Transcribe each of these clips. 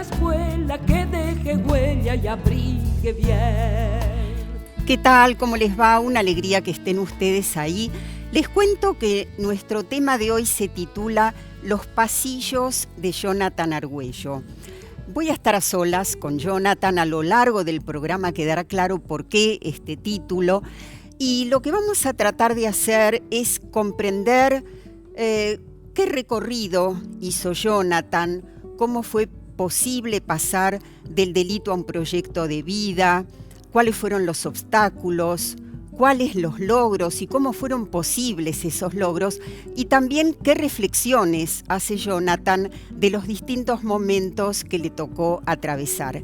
la escuela que deje huella y abrigue bien. ¿Qué tal? ¿Cómo les va? Una alegría que estén ustedes ahí. Les cuento que nuestro tema de hoy se titula Los pasillos de Jonathan Argüello. Voy a estar a solas con Jonathan a lo largo del programa, quedará claro por qué este título. Y lo que vamos a tratar de hacer es comprender qué recorrido hizo Jonathan, cómo fue posible pasar del delito a un proyecto de vida, cuáles fueron los obstáculos, cuáles los logros y cómo fueron posibles esos logros, y también qué reflexiones hace Jonathan de los distintos momentos que le tocó atravesar.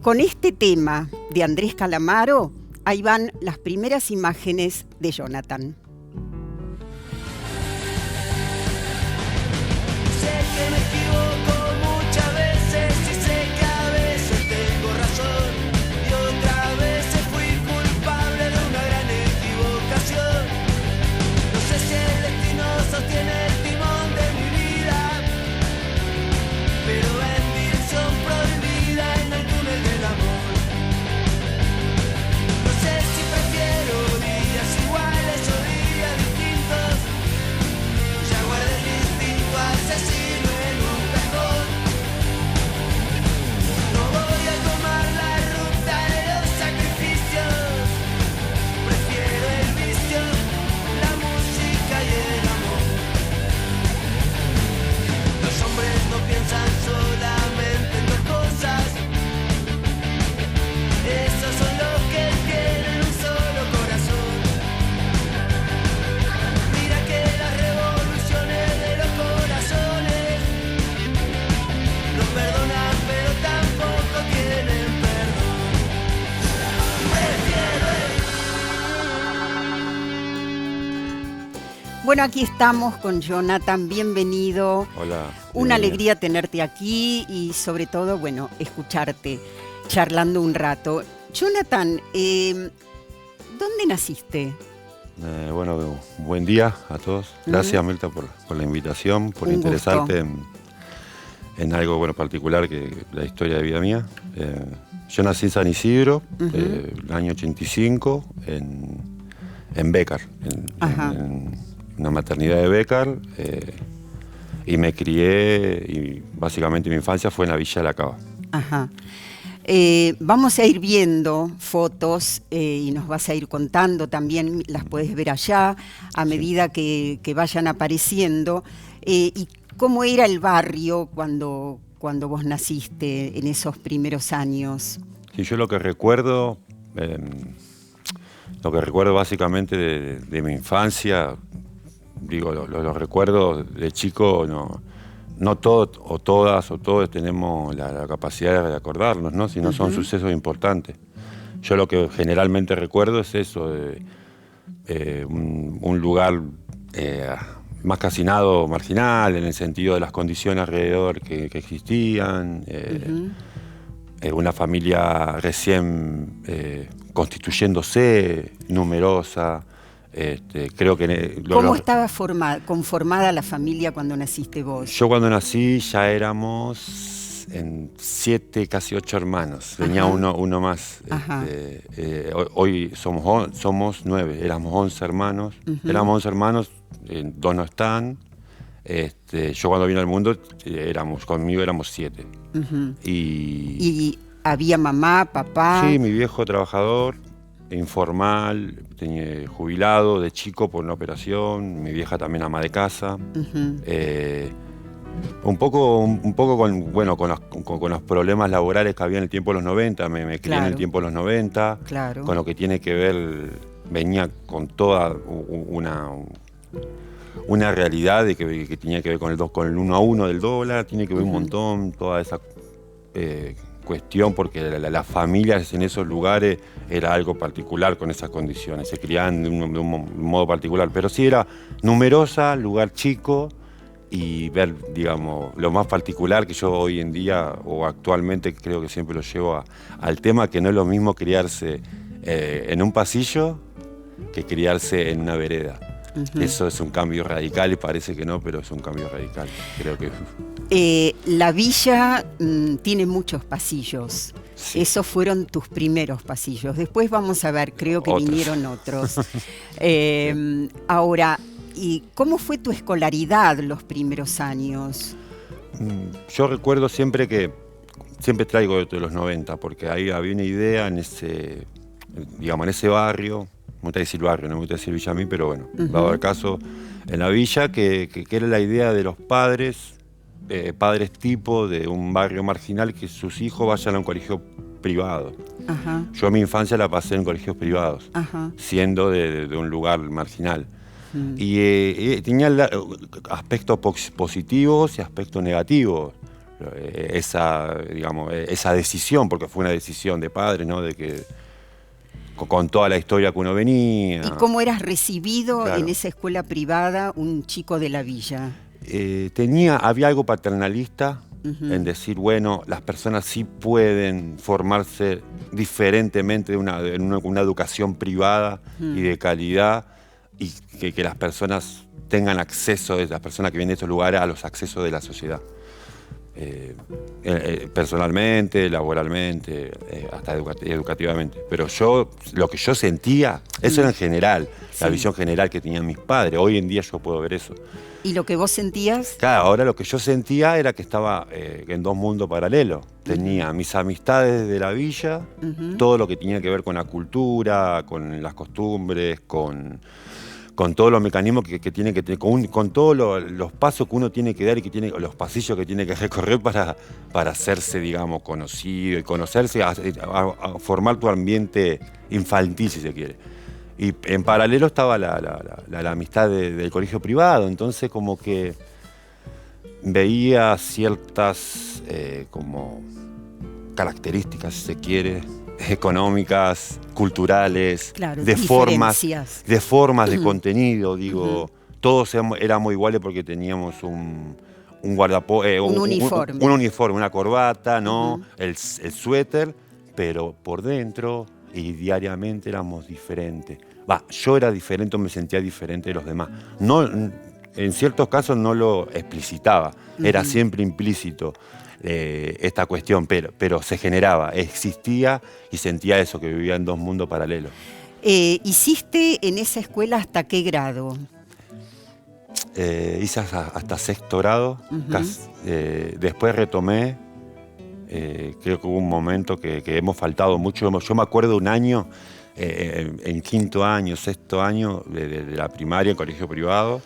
Con este tema de Andrés Calamaro, ahí van las primeras imágenes de Jonathan. Sé que me equivoco muchas veces y sé que a veces tengo razón y otras veces fui culpable de una gran equivocación. No sé si el destino sostiene el timón de mi vida, pero en dirección prohibida en el túnel del amor. No sé si prefiero días iguales o días distintos. Ya guardé el instinto asesino en un cajón. No voy a tomar la ruta de los sacrificios. Prefiero el vicio, la música y el amor. Los hombres no piensan solamente en dos cosas. Esos son los que tienen un solo corazón. Mira que las revoluciones de los corazones no perdonan, pero tampoco tienen perdón. Bueno, aquí estamos con Jonathan, bienvenido. Hola. Una alegría tenerte aquí y sobre todo, bueno, escucharte charlando un rato. Jonathan, ¿dónde naciste? Bueno, buen día a todos. Gracias, Mirta, por la invitación, por Un interesarte en algo particular que la historia de vida mía. Yo nací en San Isidro, el año 85, en Bécar, en una maternidad de Bécar, y me crié, y básicamente mi infancia fue en la Villa de la Cava. Ajá. Vamos a ir viendo fotos y nos vas a ir contando también, las puedes ver allá a medida que vayan apareciendo. ¿Y cómo era el barrio cuando vos naciste en esos primeros años? Sí, yo lo que recuerdo básicamente de mi infancia, digo, los recuerdos de chico, no todos o todas o todos tenemos la capacidad de acordarnos, ¿no? Si no son sucesos importantes. Yo lo que generalmente recuerdo es eso, un lugar más casi nada marginal, en el sentido de las condiciones alrededor que existían, una familia recién constituyéndose, numerosa. Creo que ¿Cómo estaba conformada la familia cuando naciste vos? Yo cuando nací ya éramos 7, casi 8 hermanos. Venía uno más. Hoy somos 9, éramos 11 hermanos. Éramos 11 hermanos, 2 no están. Yo cuando vine al mundo, conmigo éramos 7. ¿Y había mamá, papá? Sí, mi viejo trabajador, informal, jubilado de chico por una operación, mi vieja también ama de casa. Un poco con los problemas laborales que había en el tiempo de los 90, me crié en el tiempo de los 90, con lo que tiene que ver, venía con toda una realidad de que tenía que ver con el 1 a 1 del dólar, tiene que ver un montón, toda esa cuestión, porque las familias en esos lugares era algo particular con esas condiciones, se criaban de un modo particular, pero sí era numerosa, lugar chico, y ver, digamos, lo más particular que yo hoy en día o actualmente creo que siempre lo llevo al tema, que no es lo mismo criarse en un pasillo que criarse en una vereda. Eso es un cambio radical y parece que no, pero es un cambio radical. Creo que... La villa tiene muchos pasillos. Sí. Esos fueron tus primeros pasillos. Después vamos a ver, creo que Otros. vinieron otros. Ahora, ¿y cómo fue tu escolaridad los primeros años? Yo recuerdo siempre traigo de los 90, porque ahí había una idea en ese, digamos, en ese barrio, me gusta decir barrio, no me gusta decir Villa a mí, pero bueno, dado el caso, en la villa, que era la idea de los padres tipo de un barrio marginal, que sus hijos vayan a un colegio privado. Ajá, Yo mi infancia la pasé en colegios privados, ajá. siendo de un lugar marginal. Y tenía aspectos positivos y aspectos negativos. Esa decisión, porque fue una decisión de padres, ¿no? De que con toda la historia que uno venía. ¿Y cómo eras recibido Claro. en esa escuela privada, un chico de la villa? Había algo paternalista en decir, bueno, las personas sí pueden formarse diferentemente en una educación privada y de calidad, y que las personas tengan acceso, las personas que vienen de estos lugares, a los accesos de la sociedad. Personalmente, laboralmente, hasta educativamente. Pero lo que yo sentía, eso era en general, la Sí. visión general que tenían mis padres. Hoy en día yo puedo ver eso. ¿Y lo que vos sentías? Claro, ahora lo que yo sentía era que estaba en dos mundos paralelos. Tenía mis amistades de la villa, todo lo que tenía que ver con la cultura, con las costumbres, con todos los mecanismos que tiene que tener, con todos los pasos que uno tiene que dar y los pasillos que tiene que recorrer para hacerse, digamos, conocido y conocerse, a formar tu ambiente infantil, si se quiere. Y en paralelo estaba la amistad del colegio privado, entonces como que veía ciertas como características, si se quiere, económicas, culturales, Claro, de formas diferencias. de contenido, digo, todos éramos iguales porque teníamos un uniforme. un uniforme, una corbata, ¿no? El suéter, pero por dentro y diariamente éramos diferentes. Yo era diferente o me sentía diferente de los demás. No, en ciertos casos no lo explicitaba, era siempre implícito. Esta cuestión, pero se generaba, existía y sentía eso, que vivía en dos mundos paralelos. ¿Hiciste en esa escuela hasta qué grado? Hice hasta sexto grado, después retomé, creo que hubo un momento que hemos faltado mucho. Yo me acuerdo un año, en quinto año, sexto año de la primaria en colegio privado,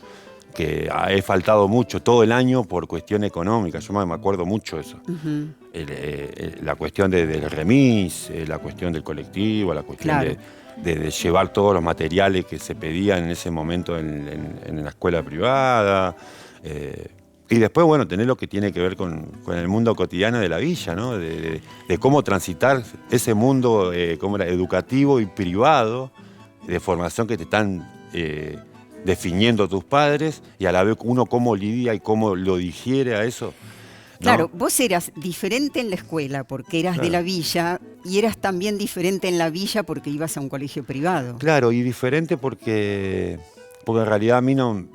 que he faltado mucho todo el año por cuestión económica. Yo me acuerdo mucho eso. La cuestión del remis, la cuestión del colectivo, la cuestión Claro. de llevar todos los materiales que se pedían en ese momento en la escuela privada. Y después, bueno, tener lo que tiene que ver con el mundo cotidiano de la villa, ¿no? De cómo transitar ese mundo como era, educativo y privado, de formación que te están definiendo tus padres, y a la vez uno cómo lidia y cómo lo digiere a eso, ¿no? Claro, vos eras diferente en la escuela porque eras de la villa, y eras también diferente en la villa porque ibas a un colegio privado. Claro, y diferente porque en realidad a mí no...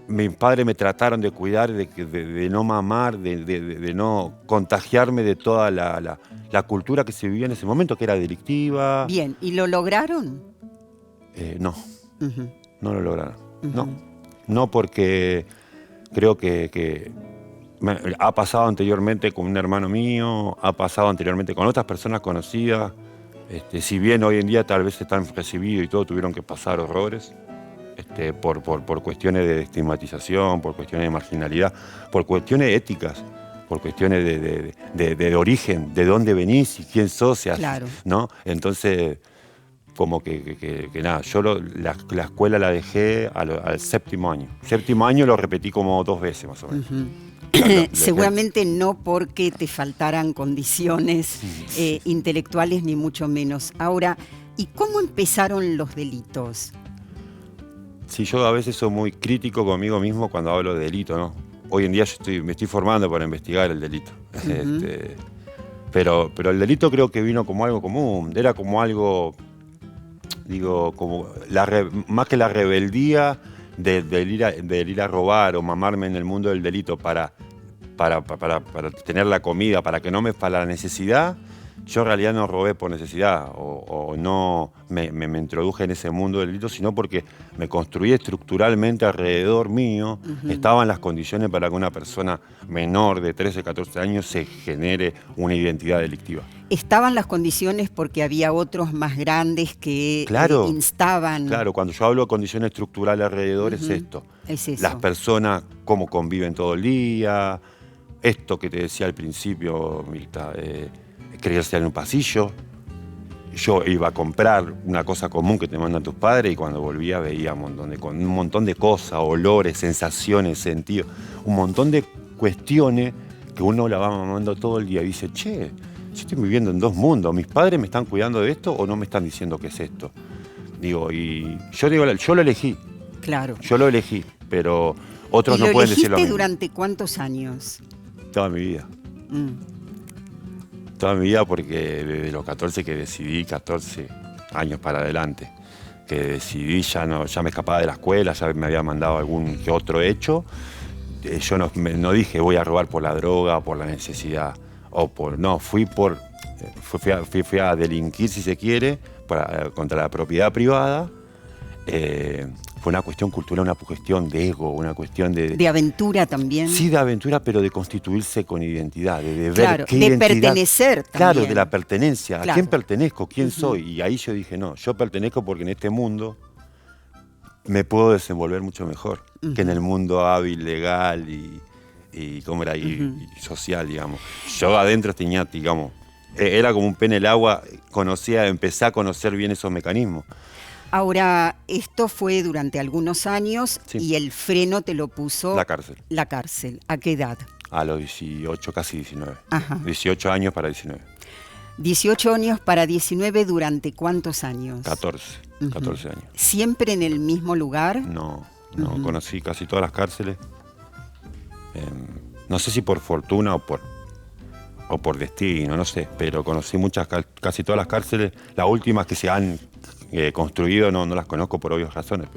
Mis padres me trataron de cuidar, de no mamar, de no contagiarme de toda la cultura que se vivía en ese momento, que era delictiva. Bien, ¿y lo lograron? No, Ujú. no lo lograron. No, porque creo que ha pasado anteriormente con un hermano mío, ha pasado anteriormente con otras personas conocidas. Si bien hoy en día tal vez están recibidos y todo, tuvieron que pasar horrores. Por cuestiones de estigmatización, por cuestiones de marginalidad, por cuestiones éticas, por cuestiones de origen, de dónde venís y quién sos, Claro. ¿no? Entonces, como que nada, yo la escuela la dejé al séptimo año. Séptimo año lo repetí como 2 veces más o menos. Seguramente no porque te faltaran condiciones intelectuales, ni mucho menos. Ahora, ¿y cómo empezaron los delitos? Sí, yo a veces soy muy crítico conmigo mismo cuando hablo de delito, ¿no? Hoy en día me estoy formando para investigar el delito. Pero el delito creo que vino como algo común, era como algo, digo, como más que la rebeldía, del ir a robar o mamarme en el mundo del delito para tener la comida, para que no me para la necesidad, yo en realidad no robé por necesidad o no me introduje en ese mundo del delito, sino porque me construí estructuralmente alrededor mío, estaban las condiciones para que una persona menor de 13, 14 años se genere una identidad delictiva. Estaban las condiciones porque había otros más grandes que Claro, instaban. Claro, cuando yo hablo de condiciones estructurales alrededor es esto. Es eso. Las personas, cómo conviven todo el día, esto que te decía al principio, Mirta, creerse en un pasillo. Yo iba a comprar una cosa común que te mandan tus padres y cuando volvía veía un montón de cosas, olores, sensaciones, sentidos, un montón de cuestiones que uno la va mamando todo el día y dice, che, yo estoy viviendo en dos mundos, ¿mis padres me están cuidando de esto o no me están diciendo qué es esto? Digo, y yo lo elegí. Claro. Yo lo elegí, pero otros ¿Y no lo pueden decir lo elegiste mismo. durante cuántos años? Toda mi vida. Toda mi vida, porque desde los 14 que decidí, 14 años para adelante, que decidí ya me escapaba de la escuela, ya me había mandado algún que otro hecho. Yo no dije voy a robar por la droga, por la necesidad, fui a delinquir, si se quiere, contra la propiedad privada. Fue una cuestión cultural, una cuestión de ego, una cuestión de aventura también. Sí, de aventura, pero de constituirse con identidad, de Claro, ver qué de identidad. pertenecer también. Claro, de la pertenencia. Claro. ¿A quién pertenezco? ¿Quién soy? Y ahí yo dije, no, yo pertenezco porque en este mundo me puedo desenvolver mucho mejor que en el mundo hábil, legal y ¿cómo era? Y social, digamos. Yo adentro tenía, digamos, era como un pez en el agua, empecé a conocer bien esos mecanismos. Ahora, esto fue durante algunos años Sí. y el freno te lo puso La cárcel. La cárcel. ¿A qué edad? A los 18, casi 19. Ajá. 18 años para 19. 18 años para 19, ¿durante cuántos años? 14 años. ¿Siempre en el mismo lugar? No, conocí casi todas las cárceles. No sé si por fortuna o por destino, no sé, pero conocí casi todas las cárceles. Las últimas que se han construido no las conozco por obvias razones,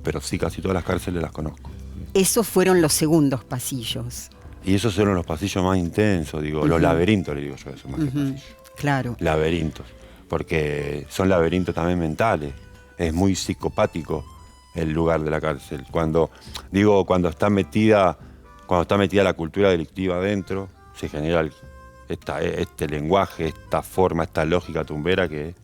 pero sí, casi todas las cárceles las conozco. Esos fueron los segundos pasillos. Y esos fueron los pasillos más intensos, digo, los laberintos, le digo yo eso, más que pasillos. Claro. Laberintos, porque son laberintos también mentales. Es muy psicopático el lugar de la cárcel. Cuando está metida la cultura delictiva adentro, se genera este lenguaje, esta forma, esta lógica tumbera que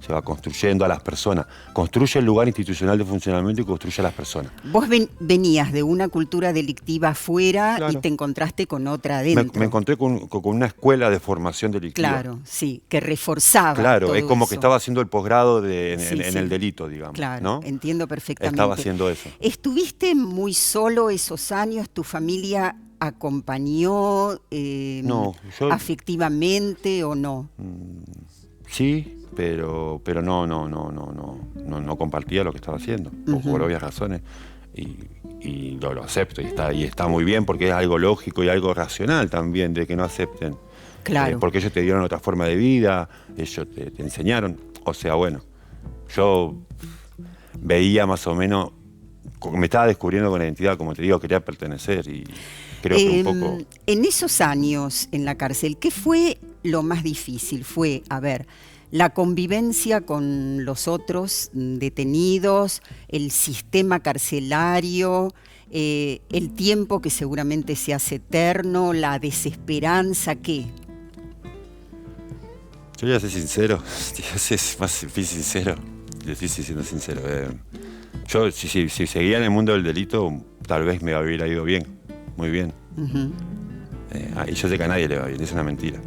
se va construyendo a las personas. Construye el lugar institucional de funcionamiento y construye a las personas. Vos venías de una cultura delictiva afuera. Claro. Y te encontraste con otra adentro. Me encontré con una escuela de formación delictiva. Claro, sí, que reforzaba. Claro, todo es como eso. que estaba haciendo el posgrado en Sí, sí. el delito, digamos. Claro, ¿no? entiendo perfectamente. Estaba haciendo eso. ¿Estuviste muy solo esos años? ¿Tu familia acompañó No, yo- afectivamente o no? Sí, pero no compartía lo que estaba haciendo, por obvias razones. Y lo acepto, y está muy bien porque es algo lógico y algo racional también de que no acepten. Claro. Porque ellos te dieron otra forma de vida, ellos te enseñaron. O sea, bueno, yo veía más o menos, me estaba descubriendo con la identidad, como te digo, quería pertenecer y creo que un poco... En esos años en la cárcel, ¿qué fue lo más difícil? Fue, la convivencia con los otros detenidos, el sistema carcelario, el tiempo que seguramente se hace eterno, la desesperanza, ¿qué? Yo voy a ser sincero, es más difícil siendo sincero. Yo, si seguía en el mundo del delito, tal vez me hubiera ido bien, muy bien. Y yo sé que a nadie le va bien, es una mentira.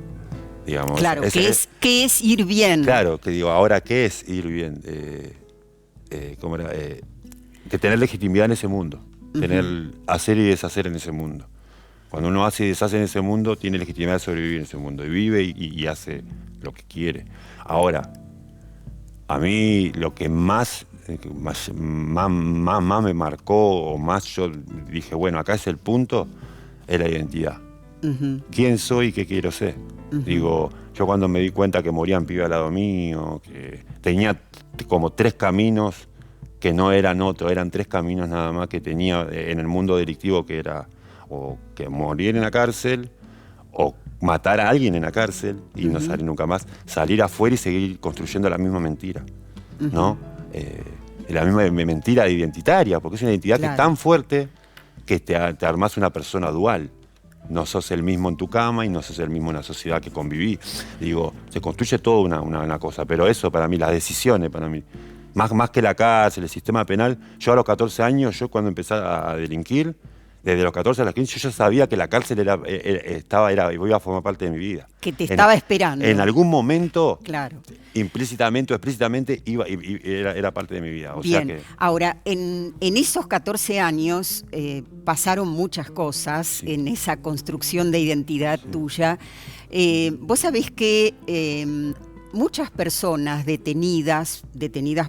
Digamos, Claro, ¿qué es ir bien? Claro, que digo, ahora, ¿qué es ir bien? ¿Cómo era? Que tener legitimidad en ese mundo, hacer y deshacer en ese mundo. Cuando uno hace y deshace en ese mundo, tiene legitimidad de sobrevivir en ese mundo. Y vive y hace lo que quiere. Ahora, a mí lo que más me marcó, o más yo dije, bueno, acá es el punto, es la identidad. ¿Quién soy y qué quiero ser? Digo, yo cuando me di cuenta que morían pibes al lado mío, que tenía como 3 caminos que no eran otro, eran 3 caminos nada más que tenía en el mundo delictivo, que era o que morir en la cárcel, o matar a alguien en la cárcel y no salir nunca más, salir afuera y seguir construyendo la misma mentira, ¿no? La misma mentira identitaria, porque es una identidad que es tan fuerte que te armás una persona dual. No sos el mismo en tu cama y no sos el mismo en la sociedad que conviví. Digo, se construye toda una cosa, pero eso para mí, las decisiones para mí, más que la cárcel, el sistema penal. Yo a los 14 años, yo cuando empecé a delinquir, desde los 14 a los 15, yo ya sabía que la cárcel iba a formar parte de mi vida. Que te estaba esperando. En algún momento, claro, implícitamente o explícitamente, era parte de mi vida. O bien, sea que, ahora, en esos 14 años pasaron muchas cosas en esa construcción de identidad tuya. Vos sabés que muchas personas detenidas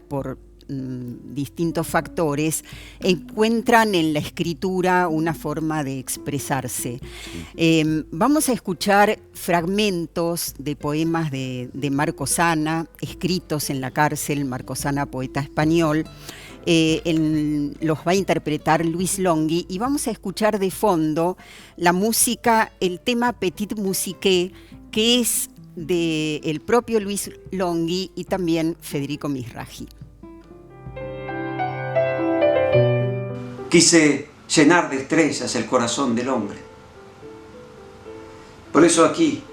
por distintos factores, encuentran en la escritura una forma de expresarse. Vamos a escuchar fragmentos de poemas de Marco Sana, escritos en la cárcel. Marco Sana, poeta español. Los va a interpretar Luis Longhi, y vamos a escuchar de fondo la música, el tema Petit Musique, que es del propio Luis Longhi y también Federico Mizrahi. Quise llenar de estrellas el corazón del hombre. Por eso aquí,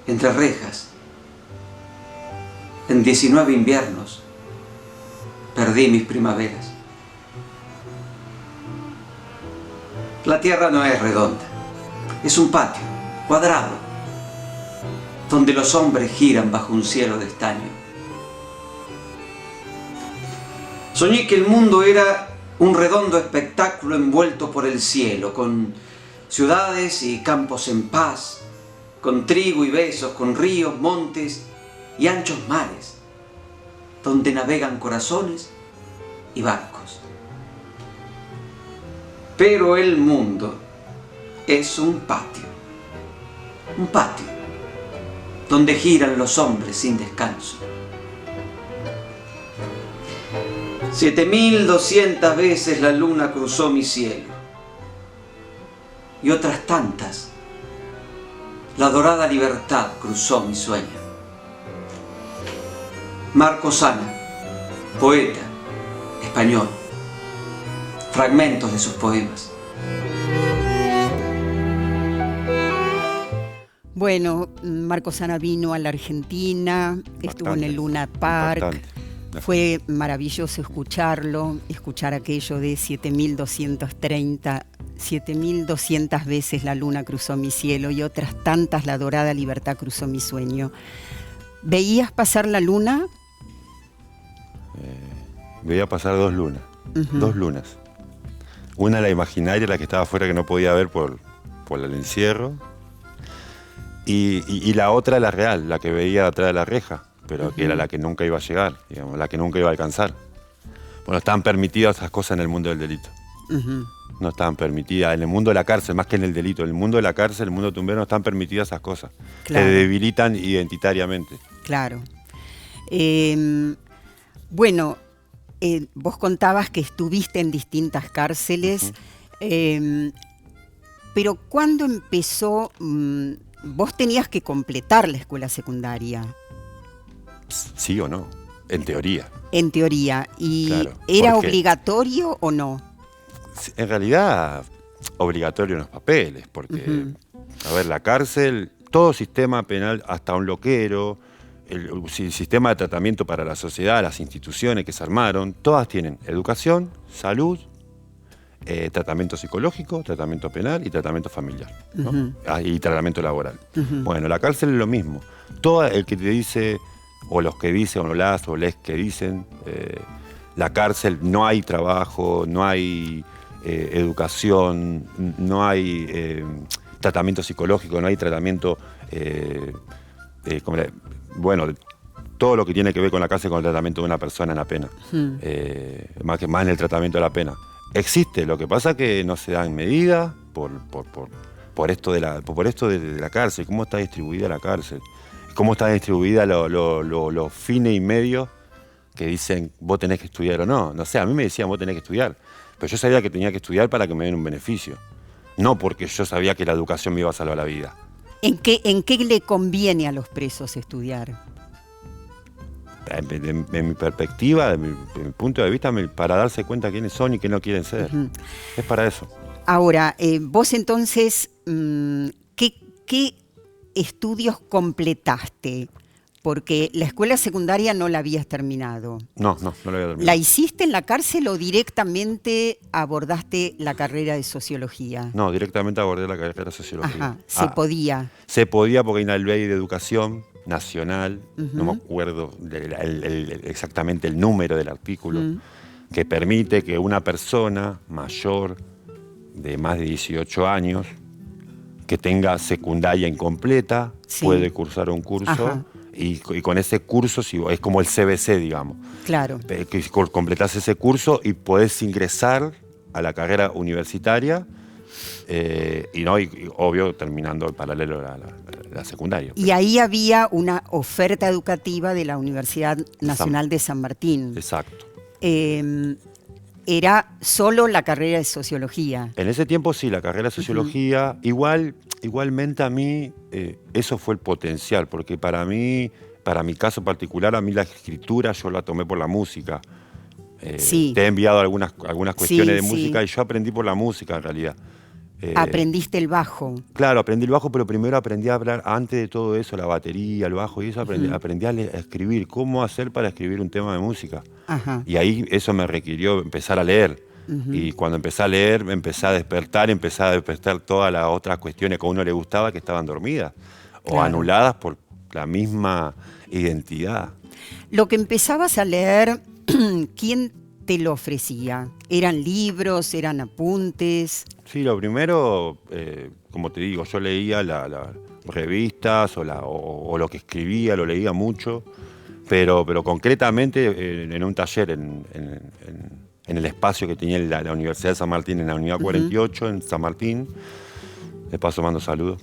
entre rejas, en 19 inviernos, perdí mis primaveras. La tierra no es redonda, es un patio cuadrado, donde los hombres giran bajo un cielo de estaño. Soñé que el mundo era un redondo espectáculo envuelto por el cielo, con ciudades y campos en paz, con trigo y besos, con ríos, montes y anchos mares, donde navegan corazones y barcos. Pero el mundo es un patio donde giran los hombres sin descanso. 7200 veces la luna cruzó mi cielo, y otras tantas la dorada libertad cruzó mi sueño. Marco Sana, poeta español, fragmentos de sus poemas. Bueno, Marco Sana vino a la Argentina, estuvo en el Luna Park. Fue maravilloso escuchar aquello de 7200 veces la luna cruzó mi cielo y otras tantas la dorada libertad cruzó mi sueño. ¿Veías pasar la luna? Veía pasar 2 lunas, 2 lunas. Una la imaginaria, la que estaba afuera, que no podía ver por el encierro, y la otra la real, la que veía atrás de la reja, pero que era la que nunca iba a llegar, digamos, la que nunca iba a alcanzar. Bueno, estaban permitidas esas cosas en el mundo del delito. No estaban permitidas en el mundo de la cárcel, más que en el delito. En el mundo de la cárcel, el mundo tumbero, no están permitidas esas cosas. Claro. Te debilitan identitariamente. Claro. Bueno, vos contabas que estuviste en distintas cárceles, pero ¿cuándo empezó? Vos tenías que completar la escuela secundaria. ¿Sí o no? En teoría. En teoría. ¿Y claro, era obligatorio o no? En realidad, obligatorio en los papeles, porque, a ver, la cárcel, todo sistema penal, hasta un loquero, el sistema de tratamiento para la sociedad, las instituciones que se armaron, todas tienen educación, salud, tratamiento psicológico, tratamiento penal y tratamiento familiar, ¿no? Y tratamiento laboral. Bueno, la cárcel es lo mismo. Todo el que te dice, o los que dicen, o las o les que dicen, la cárcel no hay trabajo, no hay educación, no hay tratamiento psicológico, no hay tratamiento, bueno, todo lo que tiene que ver con la cárcel, con el tratamiento de una persona en la pena, más en el tratamiento de la pena. Existe, lo que pasa es que no se dan medidas por esto de la cárcel, cómo está distribuida la cárcel, cómo están distribuidas los fines y medios que dicen vos tenés que estudiar o no. No sé, a mí me decían vos tenés que estudiar. Pero yo sabía que tenía que estudiar para que me den un beneficio. No porque yo sabía que la educación me iba a salvar la vida. ¿En qué le conviene a los presos estudiar? En mi perspectiva, de mi punto de vista, para darse cuenta quiénes son y qué no quieren ser. Es para eso. Ahora, vos entonces, ¿qué estudios completaste? Porque la escuela secundaria no la habías terminado. No la había terminado. ¿La hiciste en la cárcel o directamente abordaste la carrera de sociología? No, directamente abordé la carrera de sociología. Ajá, se podía. Se podía porque hay una ley de educación nacional, no me acuerdo exactamente el número del artículo, que permite que una persona mayor de más de 18 años que tenga secundaria incompleta puede cursar un curso. Y con ese curso es como el CBC, digamos. Claro. Que completás ese curso y podés ingresar a la carrera universitaria y obvio terminando el paralelo la secundaria. Y ahí había una oferta educativa de la Universidad Nacional de San Martín. Exacto. Era solo la carrera de sociología. En ese tiempo sí, la carrera de sociología, igualmente a mí eso fue el potencial, porque para mi caso particular, a mí la escritura yo la tomé por la música. Te he enviado algunas cuestiones de música y yo aprendí por la música en realidad. Aprendiste el bajo. Claro, aprendí el bajo, pero primero aprendí a hablar, antes de todo eso, la batería, el bajo y eso, aprendí a escribir, cómo hacer para escribir un tema de música. Ajá. Y ahí eso me requirió empezar a leer. Y cuando empecé a leer, empecé a despertar todas las otras cuestiones que a uno le gustaba que estaban dormidas o anuladas por la misma identidad. Lo que empezabas a leer, ¿quién te lo ofrecía? ¿Eran libros, eran apuntes? Sí, lo primero, como te digo, yo leía las revistas o lo que escribía, lo leía mucho, pero concretamente en un taller en el espacio que tenía la Universidad de San Martín, en la Unidad 48, en San Martín, de paso mando saludos,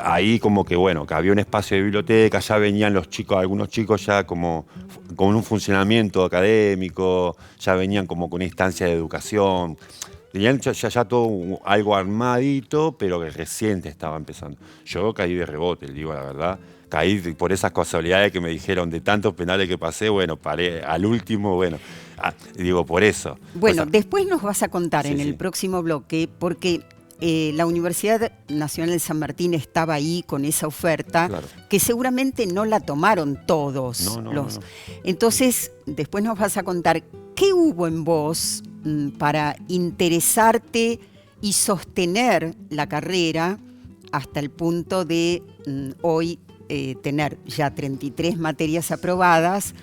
ahí como que que había un espacio de biblioteca, ya venían los chicos, algunos chicos ya como con un funcionamiento académico, ya venían como con una instancia de educación, tenían ya todo algo armadito, pero que reciente estaba empezando. Yo caí de rebote, digo la verdad, caí por esas casualidades que me dijeron de tantos penales que pasé, paré al último, digo por eso. Bueno, después nos vas a contar en el próximo bloque, porque la Universidad Nacional de San Martín estaba ahí con esa oferta, que seguramente no la tomaron todos. No. Entonces, después nos vas a contar qué hubo en vos para interesarte y sostener la carrera hasta el punto de hoy tener ya 33 materias aprobadas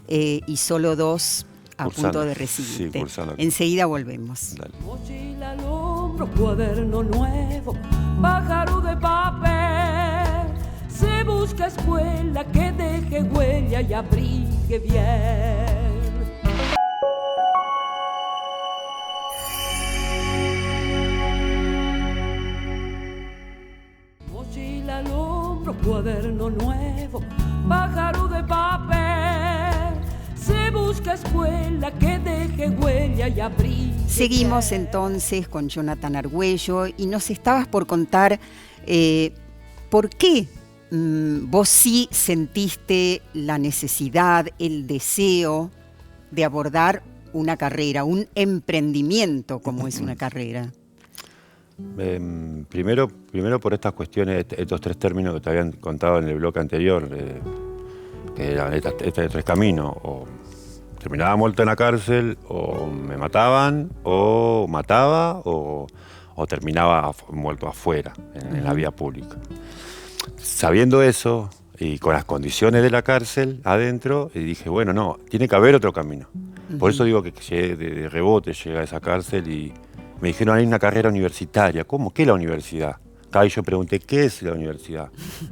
y solo 2 a punto de recibirte. Sí, enseguida volvemos. Dale. Mochila al hombro, cuaderno nuevo, pájaro de papel. Se busca escuela que deje huella y abrigue bien. Mochila al hombro, cuaderno nuevo, pájaro de papel. Se busca escuela que deje huella y abrigue. Seguimos entonces con Jonathan Argüello y nos estabas por contar por qué vos sí sentiste la necesidad, el deseo de abordar una carrera, un emprendimiento como es una carrera. Primero por estas cuestiones, estos 3 términos que te habían contado en el bloque anterior, que eran estos 3 caminos, o terminaba muerto en la cárcel, o me mataban, o mataba, o terminaba muerto afuera, en la vía pública. Sabiendo eso, y con las condiciones de la cárcel adentro, y dije, no, tiene que haber otro camino. Por eso digo que llegué de rebote, llegué a esa cárcel y me dijeron, hay una carrera universitaria. ¿Cómo? ¿Qué es la universidad? Acá yo pregunté, ¿qué es la universidad?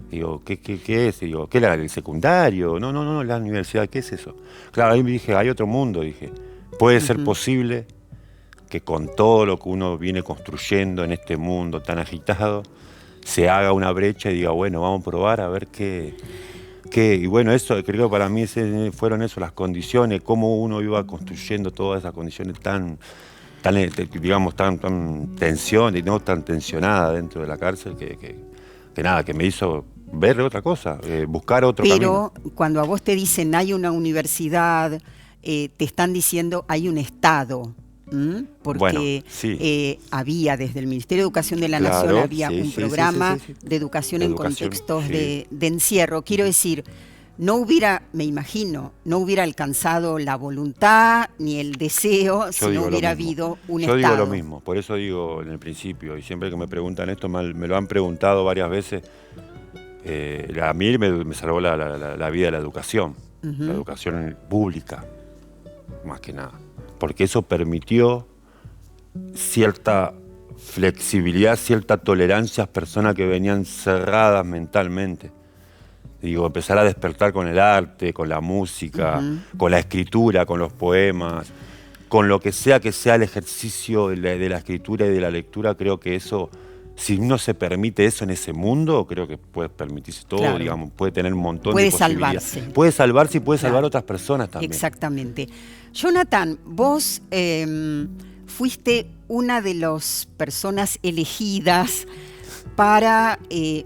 Digo, ¿qué es? Digo, ¿qué es el secundario? No, la universidad, ¿qué es eso? Claro, ahí me dije, hay otro mundo, dije. Puede ser posible que con todo lo que uno viene construyendo en este mundo tan agitado, se haga una brecha y diga, vamos a probar a ver qué qué. Y bueno, eso creo que para mí fueron eso, las condiciones, cómo uno iba construyendo todas esas condiciones tan tensión y no tan tensionada dentro de la cárcel que nada, que me hizo ver otra cosa, buscar otro camino. Pero cuando a vos te dicen hay una universidad, te están diciendo hay un Estado. Porque bueno, sí. Había desde el Ministerio de Educación de la Nación había un programa de educación en contextos de encierro. Quiero decir, no hubiera, me imagino, no hubiera alcanzado la voluntad ni el deseo si no hubiera habido un Estado. Yo digo lo mismo, por eso digo en el principio, y siempre que me preguntan esto, me lo han preguntado varias veces, a mí me salvó la vida la educación, la educación pública, más que nada. Porque eso permitió cierta flexibilidad, cierta tolerancia a personas que venían cerradas mentalmente. Digo, empezar a despertar con el arte, con la música, con la escritura, con los poemas, con lo que sea el ejercicio de la escritura y de la lectura. Creo que eso, si uno se permite eso en ese mundo, creo que puede permitirse todo, claro. Digamos, puede tener un montón de posibilidades. Puede salvarse y puede salvar a otras personas también. Exactamente. Jonathan, vos fuiste una de las personas elegidas para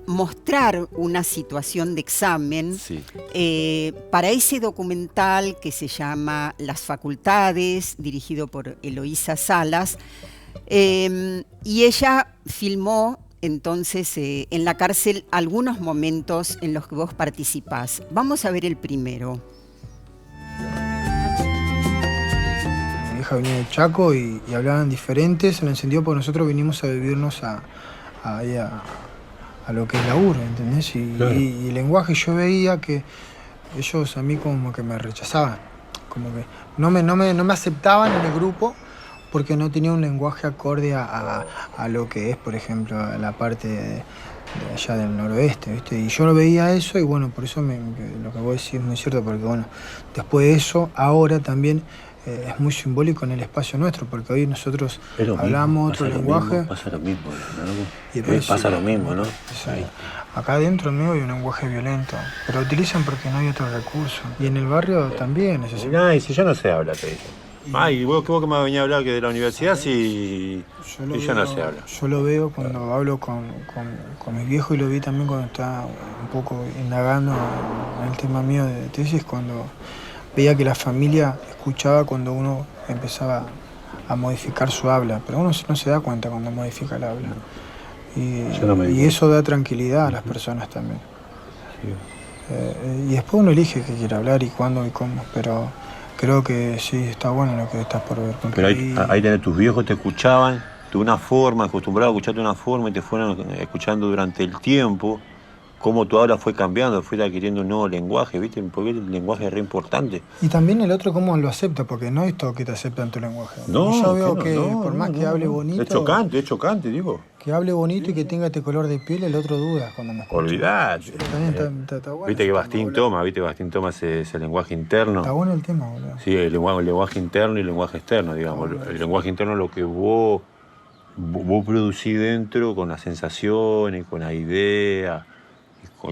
mostrar una situación de examen para ese documental que se llama Las Facultades, dirigido por Eloísa Salas, y ella filmó entonces en la cárcel algunos momentos en los que vos participás. Vamos a ver el primero. Mi hija venía de Chaco y hablaban diferente, se lo encendió porque nosotros vinimos a vivirnos a lo que es laburo, ¿entendés? Claro. Y el lenguaje, yo veía que ellos a mí como que me rechazaban, como que no me aceptaban en el grupo porque no tenía un lenguaje acorde a lo que es, por ejemplo, la parte de allá del noroeste, ¿viste? Y yo lo veía eso y bueno, por eso lo que vos decís es muy cierto, porque bueno, después de eso, ahora también es muy simbólico en el espacio nuestro, porque hoy nosotros hablamos otro lenguaje. Pasa lo mismo, ¿no? Pasa lo mismo, ¿no? Sí. Acá adentro en medio hay un lenguaje violento, pero lo utilizan porque no hay otro recurso. Y en el barrio también es así. Y si ya no se habla, te dicen. Y vos que me venía a hablar que de la universidad, si ya no se habla. Yo lo veo cuando hablo con mis viejos y lo vi también cuando estaba un poco indagando en el tema mío de tesis, cuando veía que la familia escuchaba cuando uno empezaba a modificar su habla, pero uno no se da cuenta cuando modifica el habla. Y eso da tranquilidad a las personas también. Y después uno elige qué quiere hablar y cuándo y cómo, pero creo que sí, está bueno lo que estás por ver. Pero ahí tenés, tus viejos te escuchaban de una forma, acostumbrados a escucharte de una forma y te fueron escuchando durante el tiempo. Cómo tu habla fue cambiando, fue adquiriendo un nuevo lenguaje, ¿viste? Porque el lenguaje es re importante. Y también el otro cómo lo acepta, porque no es todo que te aceptan tu lenguaje. No, yo veo que por más que hable bonito... Es chocante, digo. Que hable bonito y que tenga este color de piel, el otro duda cuando me escucha. Olvidate. Está bueno. Viste que Bastín toma ese lenguaje interno. Está bueno el tema, boludo. Sí, el lenguaje interno y el lenguaje externo, digamos. El lenguaje interno es lo que vos producís dentro con las sensaciones, con la idea,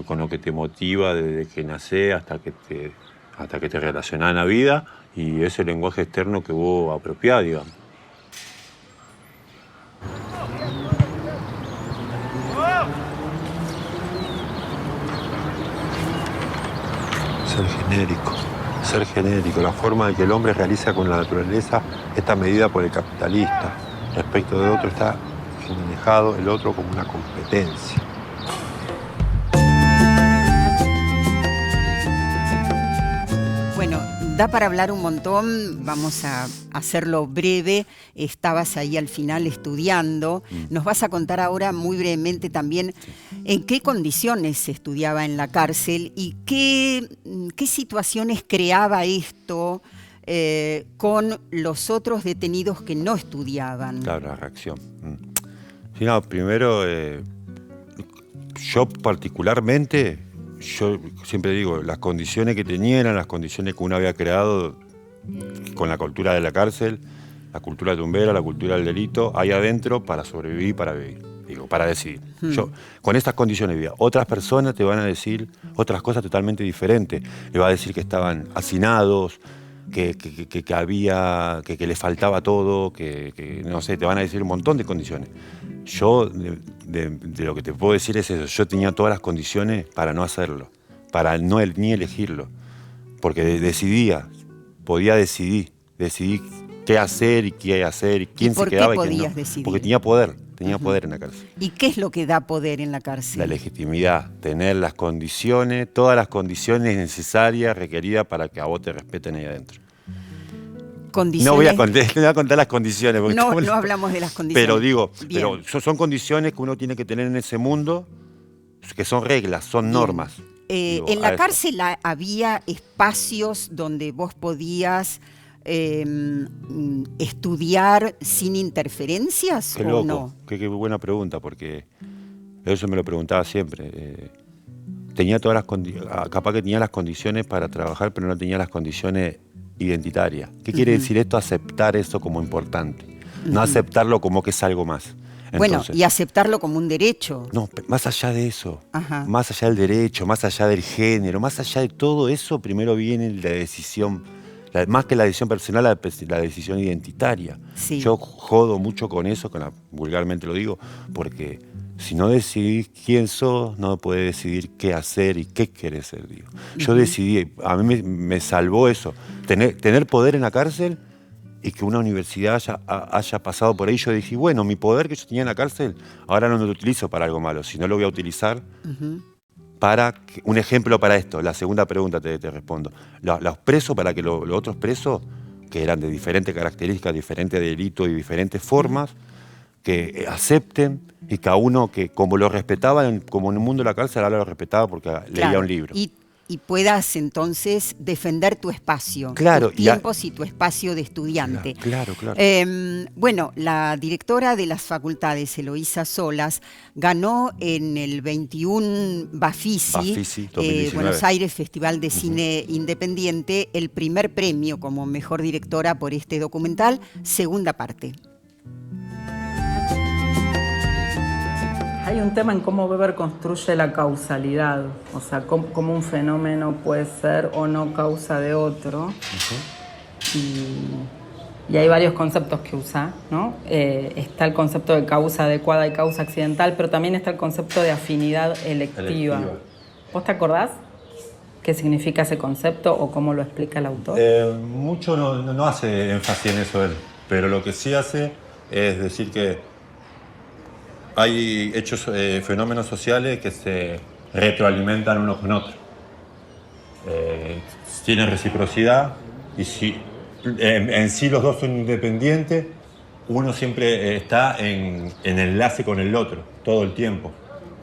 con lo que te motiva desde que nacés hasta que te relacionás en la vida, y ese lenguaje externo que vos apropiás, digamos. Ser genérico, la forma de que el hombre realiza con la naturaleza está medida por el capitalista. Respecto de otro está manejado el otro como una competencia. Bueno, da para hablar un montón, vamos a hacerlo breve. Estabas ahí al final estudiando. Nos vas a contar ahora muy brevemente también en qué condiciones se estudiaba en la cárcel y qué situaciones creaba esto con los otros detenidos que no estudiaban. Claro, la reacción. Sí, no, primero, yo particularmente... Yo siempre digo, las condiciones que tenía eran las condiciones que uno había creado con la cultura de la cárcel, la cultura tumbera, la cultura del delito, ahí adentro para sobrevivir y para vivir. Digo, para decidir. Yo, con estas condiciones vivía. Otras personas te van a decir otras cosas totalmente diferentes. Le va a decir que estaban hacinados, que les faltaba todo, que no sé, te van a decir un montón de condiciones. Yo, de lo que te puedo decir es eso. Yo tenía todas las condiciones para no hacerlo, para no ni elegirlo. Porque podía decidir qué hacer y qué hacer, y quién se quedaba y quién no. ¿Podías decidir? Porque tenía poder en la cárcel. ¿Y qué es lo que da poder en la cárcel? La legitimidad, tener las condiciones, todas las condiciones necesarias, requeridas para que a vos te respeten ahí adentro. Condiciones... No voy a contar las condiciones. Porque no hablamos de las condiciones. Pero digo, Bien. son condiciones que uno tiene que tener en ese mundo, que son reglas, son normas. Digo, en la cárcel había espacios donde vos podías estudiar sin interferencias. Qué ¿o loco, no? qué buena pregunta, porque eso me lo preguntaba siempre. Tenía todas las capaz que tenía las condiciones para trabajar, pero no tenía las condiciones identitarias. ¿Qué quiere decir esto? Aceptar eso como importante, no aceptarlo como que es algo más. Bueno, Entonces, y aceptarlo como un derecho. no, más allá de eso, Ajá. más allá del derecho, más allá del género, más allá de todo eso, primero viene la decisión, más que la decisión personal, la decisión identitaria. Sí. Yo jodo mucho con eso, vulgarmente lo digo, porque si no decidís quién sos, no podés decidir qué hacer y qué querés ser, digo. Yo decidí, a mí me salvó eso, tener poder en la cárcel y que una universidad haya pasado por ahí. Yo dije, bueno, mi poder que yo tenía en la cárcel, ahora no lo utilizo para algo malo, sino lo voy a utilizar un ejemplo para esto. La segunda pregunta te respondo. Los presos, para que los otros presos, que eran de diferentes características, diferentes delitos y diferentes formas, que acepten y cada uno que como lo respetaban, como en el mundo de la cárcel, ahora lo respetaba porque leía un libro. Y puedas entonces defender tu espacio, Claro, tus tiempos y tu espacio de estudiante. Claro. Bueno, la directora de las facultades, Eloísa Solas, ganó en el 21 Bafisi, 2019. Buenos Aires Festival de Cine Independiente, el primer premio como mejor directora por este documental, segunda parte. Hay un tema en cómo Weber construye la causalidad, o sea, cómo un fenómeno puede ser o no causa de otro. Y hay varios conceptos que usa, ¿no? Está el concepto de causa adecuada y causa accidental, pero también está el concepto de afinidad electiva. ¿Vos te acordás qué significa ese concepto o cómo lo explica el autor? Mucho no hace énfasis en eso él, pero lo que sí hace es decir que hay fenómenos sociales que se retroalimentan unos con otros. Tienen reciprocidad y si en sí los dos son independientes, uno siempre está en enlace con el otro todo el tiempo.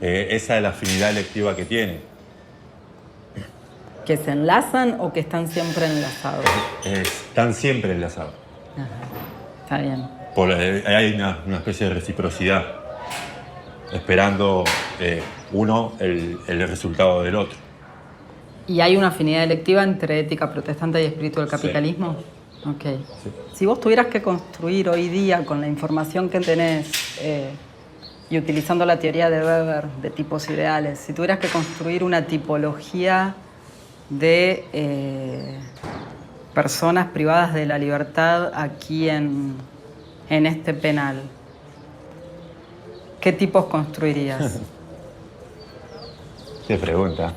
Esa es la afinidad electiva que tienen. ¿Que se enlazan o que están siempre enlazados? Están siempre enlazados. Ajá. Está bien. Hay una especie de reciprocidad, esperando uno el resultado del otro. ¿Y hay una afinidad electiva entre ética protestante y espíritu del capitalismo? Sí. Ok. Sí. Si vos tuvieras que construir hoy día con la información que tenés y utilizando la teoría de Weber de tipos ideales, si tuvieras que construir una tipología de personas privadas de la libertad aquí en este penal, ¿qué tipos construirías? Qué pregunta.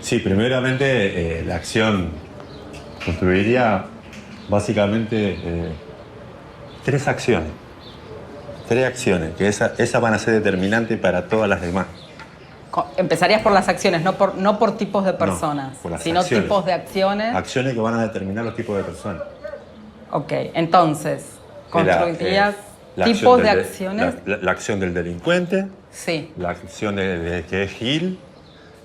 Sí, primeramente la acción construiría básicamente tres acciones, que esas van a ser determinantes para todas las demás. Empezarías por las acciones, no por tipos de personas, sino acciones. tipos de acciones. Acciones que van a determinar los tipos de personas. Ok, entonces, construirías tipos de acciones. La acción del delincuente, Sí. la acción del que es Gil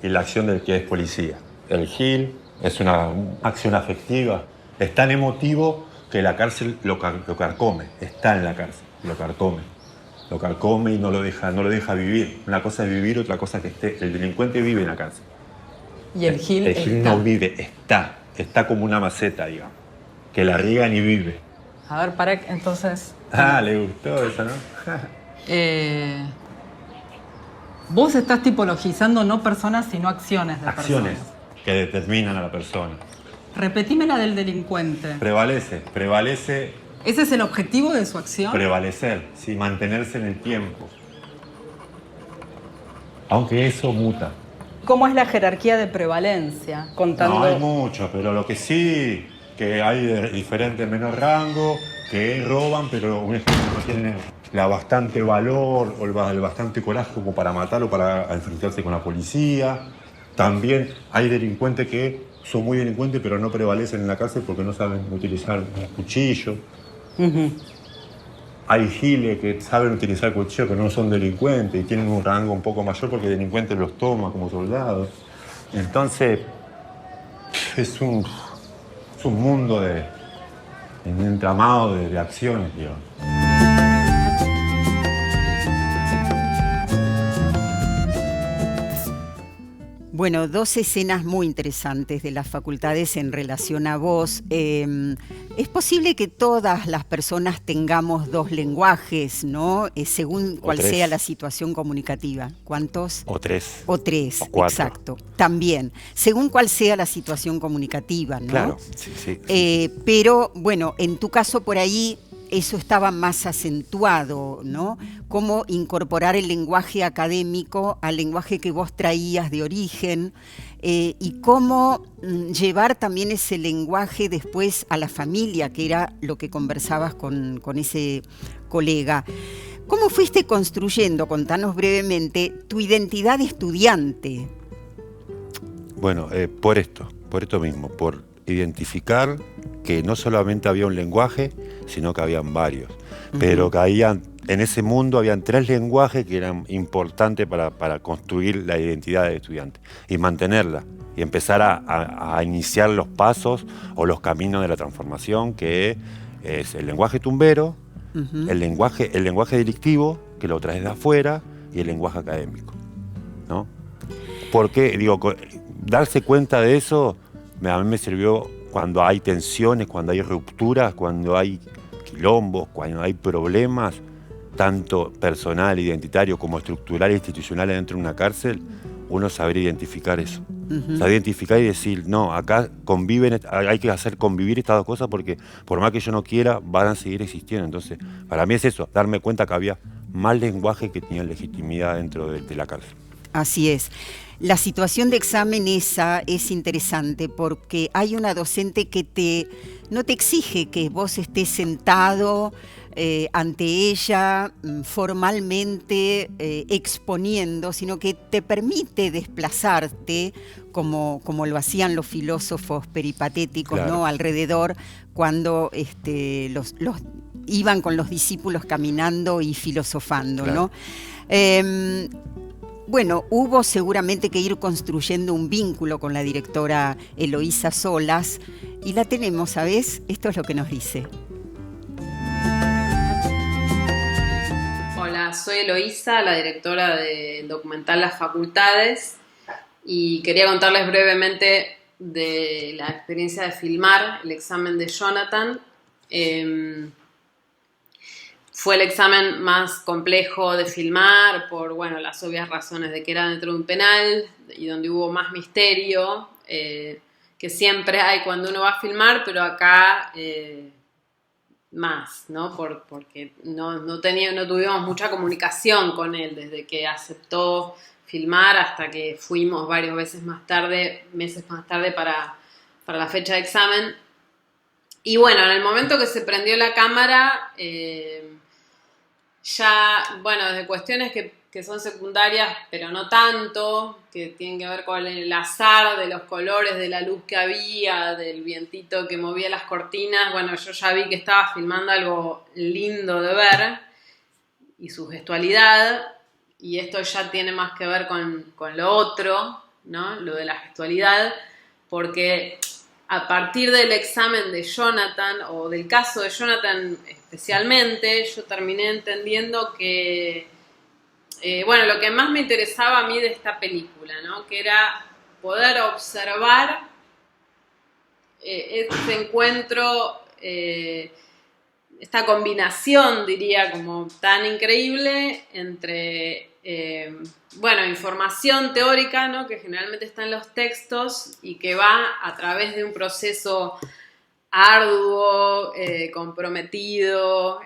y la acción del que es policía. El Gil es una acción afectiva, es tan emotivo que la cárcel lo carcome, está en la cárcel, lo carcome y no lo deja vivir. Una cosa es vivir, otra cosa es que esté. El delincuente vive en la cárcel. Y el Gil no vive, está como una maceta, digamos, que la riegan y vive. A ver, para entonces... le gustó eso, ¿no? Vos estás tipologizando no personas, sino acciones de Acciones personas. que determinan a la persona. Repetime la del delincuente. Prevalece. ¿Ese es el objetivo de su acción? Prevalecer, sí, mantenerse en el tiempo. Aunque eso muta. ¿Cómo es la jerarquía de prevalencia? Contando... No hay mucho, pero lo que sí, que hay de diferente menor rango, que roban, pero un ejemplo tienen la bastante valor o el bastante coraje como para matar o para enfrentarse con la policía. También hay delincuentes que son muy delincuentes, pero no prevalecen en la cárcel porque no saben utilizar un cuchillo. Hay giles que saben utilizar cuchillo, que no son delincuentes y tienen un rango un poco mayor porque el delincuente los toma como soldados. Entonces, es un mundo un entramado de acciones, digamos. Bueno, dos escenas muy interesantes de las facultades en relación a vos. Es posible que todas las personas tengamos dos lenguajes, ¿no? Según cuál sea la situación comunicativa. ¿Cuántos? O tres. O tres, o cuatro. exacto. También, según cuál sea la situación comunicativa, ¿no? Claro, sí. Pero, bueno, en tu caso por ahí eso estaba más acentuado, ¿no? Cómo incorporar el lenguaje académico al lenguaje que vos traías de origen y cómo llevar también ese lenguaje después a la familia, que era lo que conversabas con ese colega. ¿Cómo fuiste construyendo, contanos brevemente, tu identidad de estudiante? Bueno, por esto mismo, por identificar que no solamente había un lenguaje, sino que habían varios. Pero que en ese mundo habían tres lenguajes que eran importantes para construir la identidad del estudiante y mantenerla y empezar a iniciar los pasos o los caminos de la transformación, que es el lenguaje tumbero, el lenguaje delictivo, que lo traes de afuera, y el lenguaje académico, ¿no? Porque, darse cuenta de eso a mí me sirvió cuando hay tensiones, cuando hay rupturas, cuando hay quilombos, cuando hay problemas, tanto personal, identitario, como estructural e institucional dentro de una cárcel, uno saber identificar eso. Saber identificar y decir, no, acá hay que hacer convivir estas dos cosas porque por más que yo no quiera, van a seguir existiendo. Entonces, para mí es eso, darme cuenta que había más lenguaje que tenían legitimidad dentro de la cárcel. Así es. La situación de examen esa es interesante porque hay una docente que no te exige que vos estés sentado ante ella formalmente exponiendo, sino que te permite desplazarte como lo hacían los filósofos peripatéticos, claro, ¿no? Alrededor cuando los iban con los discípulos caminando y filosofando, claro, ¿no? Bueno, hubo seguramente que ir construyendo un vínculo con la directora Eloísa Solas y la tenemos, ¿sabes? Esto es lo que nos dice. Hola, soy Eloísa, la directora del documental Las Facultades, y quería contarles brevemente de la experiencia de filmar el examen de Jonathan. Fue el examen más complejo de filmar por, las obvias razones de que era dentro de un penal y donde hubo más misterio, que siempre hay cuando uno va a filmar, pero acá más, ¿no? Porque no tuvimos mucha comunicación con él desde que aceptó filmar hasta que fuimos varias veces meses más tarde para la fecha de examen. Y bueno, en el momento que se prendió la cámara, desde cuestiones que son secundarias, pero no tanto, que tienen que ver con el azar de los colores, de la luz que había, del vientito que movía las cortinas, yo ya vi que estaba filmando algo lindo de ver, y su gestualidad, y esto ya tiene más que ver con lo otro, ¿no? Lo de la gestualidad, porque a partir del examen de Jonathan, o del caso de Jonathan especialmente, yo terminé entendiendo que, lo que más me interesaba a mí de esta película, ¿no? Que era poder observar este encuentro esta combinación, diría, como tan increíble entre, información teórica, ¿no? Que generalmente está en los textos y que va a través de un proceso arduo, comprometido,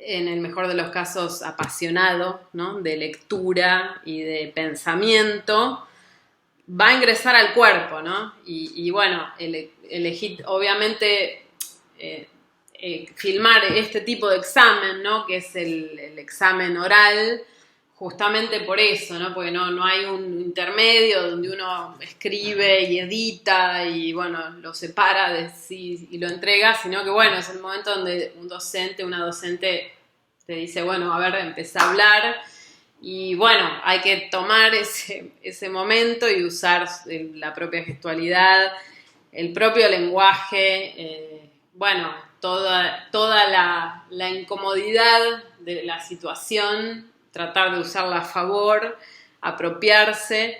en el mejor de los casos apasionado, ¿no? De lectura y de pensamiento, va a ingresar al cuerpo, ¿no? Y elegí obviamente filmar este tipo de examen, ¿no? Que es el examen oral, justamente por eso, ¿no? Porque no hay un intermedio donde uno escribe y edita y, lo separa de sí y lo entrega, sino que, es el momento donde un docente, una docente te dice, a ver, empezá a hablar y, hay que tomar ese momento y usar la propia gestualidad, el propio lenguaje, toda la incomodidad de la situación, tratar de usarla a favor, apropiarse.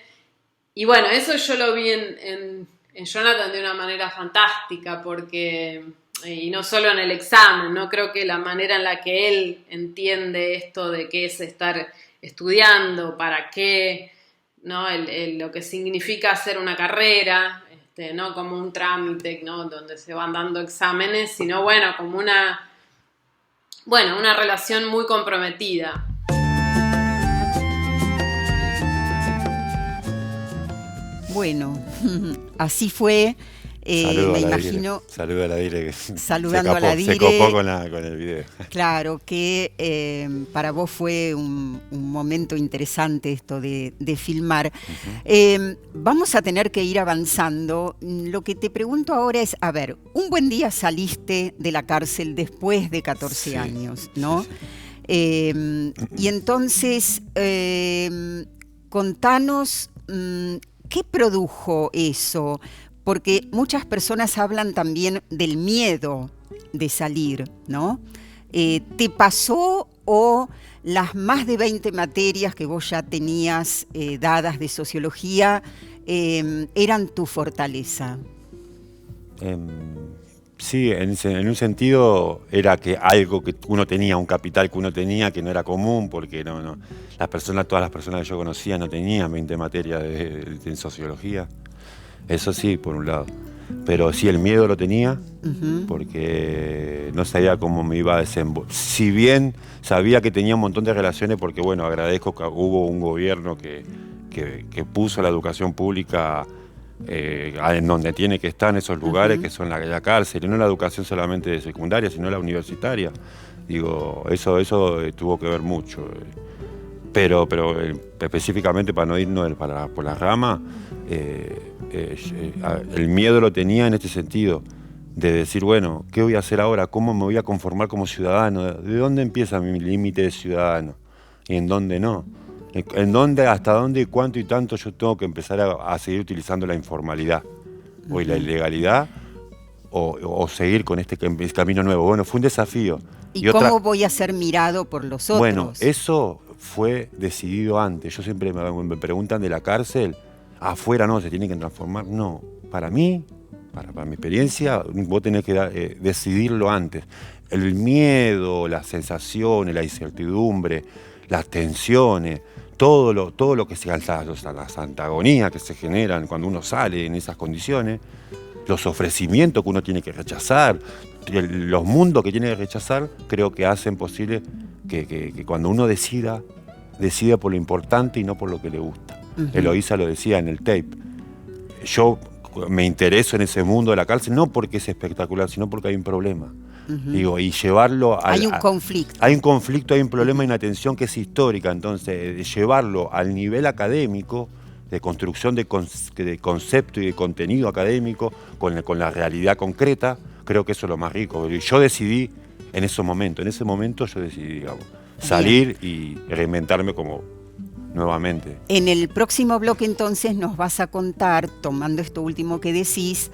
Y eso yo lo vi en Jonathan de una manera fantástica, porque, y no solo en el examen, ¿no? Creo que la manera en la que él entiende esto de qué es estar estudiando, para qué, ¿no? Lo que significa hacer una carrera, no como un trámite, ¿no? Donde se van dando exámenes, sino como una relación muy comprometida. Bueno, así fue. Me imagino. Saludo a la Dire. Saludando a la Dire. Se copó con el video. Claro, que para vos fue un momento interesante esto de filmar. Uh-huh. Vamos a tener que ir avanzando. Lo que te pregunto ahora es, a ver, un buen día saliste de la cárcel después de 14 años, ¿no? Sí. Y entonces, contanos, ¿qué produjo eso? Porque muchas personas hablan también del miedo de salir, ¿no? ¿Te pasó o las más de 20 materias que vos ya tenías dadas de sociología eran tu fortaleza? Sí, en un sentido era que algo que uno tenía, un capital que uno tenía que no era común, porque todas las personas que yo conocía no tenían 20 materias de sociología. Eso sí, por un lado. Pero sí, el miedo lo tenía, uh-huh, porque no sabía cómo me iba a desenvolver. Si bien sabía que tenía un montón de relaciones, porque agradezco que hubo un gobierno que puso la educación pública en donde tiene que estar, en esos lugares, uh-huh, que son la cárcel, y no la educación solamente de secundaria, sino la universitaria. Digo, eso tuvo que ver mucho. Pero específicamente, para no irnos por la rama, el miedo lo tenía en este sentido, de decir, ¿qué voy a hacer ahora? ¿Cómo me voy a conformar como ciudadano? ¿De dónde empieza mi límite de ciudadano? ¿Y en dónde no? ¿En dónde, hasta dónde, y cuánto y tanto yo tengo que empezar a seguir utilizando la informalidad? ¿O la ilegalidad? ¿O seguir con este camino nuevo? Fue un desafío. ¿Y cómo voy a ser mirado por los otros? Eso fue decidido antes. Yo siempre me preguntan de la cárcel, afuera no, se tiene que transformar. No, para mí, para mi experiencia, vos tenés que decidirlo antes. El miedo, las sensaciones, la incertidumbre, las tensiones, todo lo que se alza, las antagonías que se generan cuando uno sale en esas condiciones, los ofrecimientos que uno tiene que rechazar, los mundos que tiene que rechazar, creo que hacen posible que cuando uno decida por lo importante y no por lo que le gusta. Uh-huh. Eloísa lo decía en el tape. Yo me intereso en ese mundo de la cárcel no porque es espectacular, sino porque hay un problema. Uh-huh. Digo, y llevarlo hay un conflicto. Hay un conflicto, hay un problema y una tensión que es histórica. Entonces, llevarlo al nivel académico, de construcción de concepto y de contenido académico, con la realidad concreta, creo que eso es lo más rico. Yo decidí en ese momento yo decidí, salir y reinventarme como nuevamente. En el próximo bloque entonces nos vas a contar, tomando esto último que decís,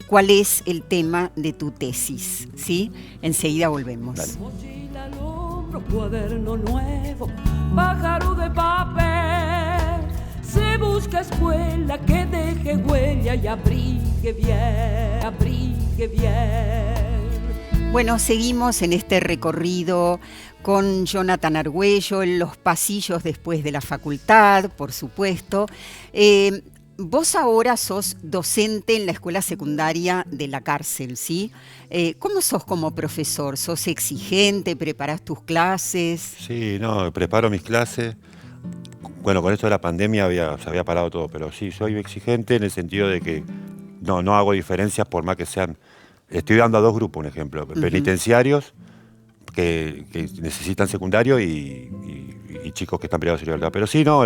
cuál es el tema de tu tesis, ¿sí? Enseguida volvemos. Dale. Mochila al hombro, cuaderno nuevo, pájaro de papel. Se busca escuela que deje huella y abrigue bien, abrigue bien. Bueno, seguimos en este recorrido con Jonathan Argüello en los pasillos después de la facultad, por supuesto. Vos ahora sos docente en la escuela secundaria de la cárcel, ¿sí? ¿Cómo sos como profesor? ¿Sos exigente? ¿Preparás tus clases? Sí, no, preparo mis clases. Bueno, con esto de la pandemia se había parado todo, pero sí, soy exigente en el sentido de que no hago diferencias por más que sean... Estoy dando a dos grupos, un ejemplo, penitenciarios que necesitan secundario y chicos que están privados de libertad. Pero sí, no,